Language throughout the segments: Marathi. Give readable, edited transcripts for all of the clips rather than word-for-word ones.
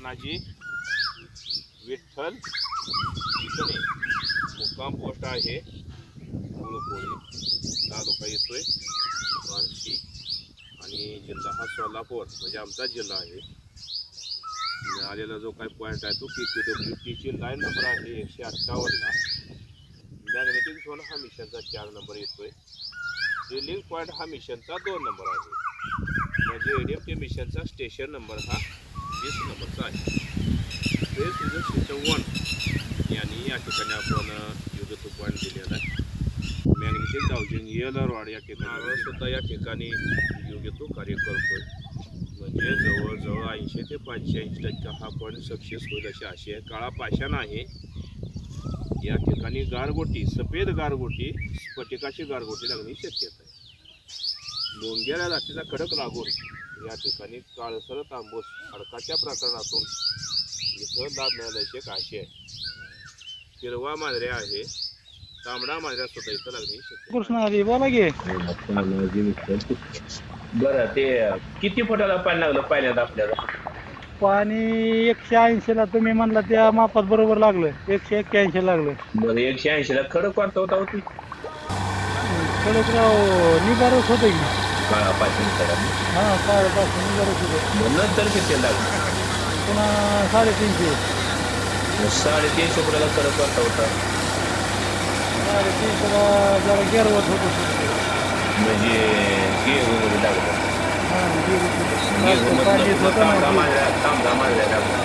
तानाजी विठ्ठल चिकणे, मुक्काम पोस्ट आहे गुळपोळी, तालुका येतोय बार्शी आणि जिल्हा हा सोलापूर, म्हणजे आमचा जिल्हा आहे. मिळालेला जो काही पॉईंट आहे तो PQWTची लाईन नंबर आहे 158ला. मॅग्नेटिक झोन हा मिशनचा 4 नंबर येतोय. ड्रिलिंग पॉईंट हा मिशनचा 2 नंबर आहे. म्हणजे ADMT मिशनचा स्टेशन नंबर हा 20 नंबरचा आहे. फेस रिझल्ट सिस्टम 1 यांनी या ठिकाणी आपण योग्य पॉईंट दिलेला आहे. मॅग्नेटिक डाउजिंग येलरवाड या ठिकाणी सुद्धा या ठिकाणी योग्य तो कार्य करतोय. म्हणजे जवळजवळ 80 ते 85% हा पॉईंट सक्सेस होईल अशी आशा आहे. काळा पाषाण आहे या ठिकाणी. गारगोटी, सफेद गारगोटी, स्फटिकाची गारगोटी लागण्याची शक्यता आहे. डोंगेऱ्या जातीचा खडक लागून या ठिकाणी काळसर तांबूस खडकाच्या प्रकरणातून इथं लाभ मिळाल्याची एक आशा आहे. हिरवा मांजऱ्या आहे, तांबडा मांजऱ्या सुद्धा इथं लागण्याची शक्यता. कृष्णाजी बोला की. बरं, ते किती फुटाला पाणी लागलं पहिल्यांदा आपल्याला? पाणी 180ला तुम्ही म्हणला त्या मापात बरोबर लागलं. 181 लागलं. बरं, 180ला खडक कोणता होता होती? खडक निबारच होतं की. काळापासून खडक. हां, काळापासून निबारच होतं. नंतर किती लागलं? पुन्हा 350. 350 फुटाला खडक कोणता होता? 350ला जरा गिरवत होतं. म्हणजे गेहूं वगैरे लागलं. हां, तांबडा मारल्या लागला.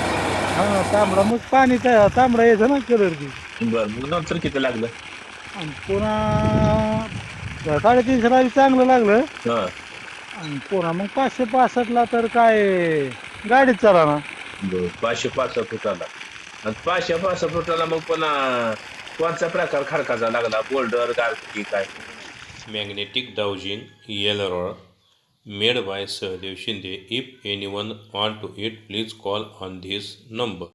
हां, तांबडा मग पाणी तांबडा यायचं ना कलर की. बरं, मग नंतर किती लागलं? आणि पुन्हा 350ला चांगलं लागलं. हां. आणि पुन्हा मग 565ला तर काय गाडीत चाला ना. बरं, 565 फुटाला. आणि 565 फुटाला मग पुन्हा कोणचा प्रकार खडकाचा लागला? बोल्डर, गारगोटी काय? Magnetic dowsing Yellow made by Sahadev Shinde. If anyone want to it, please call on this number.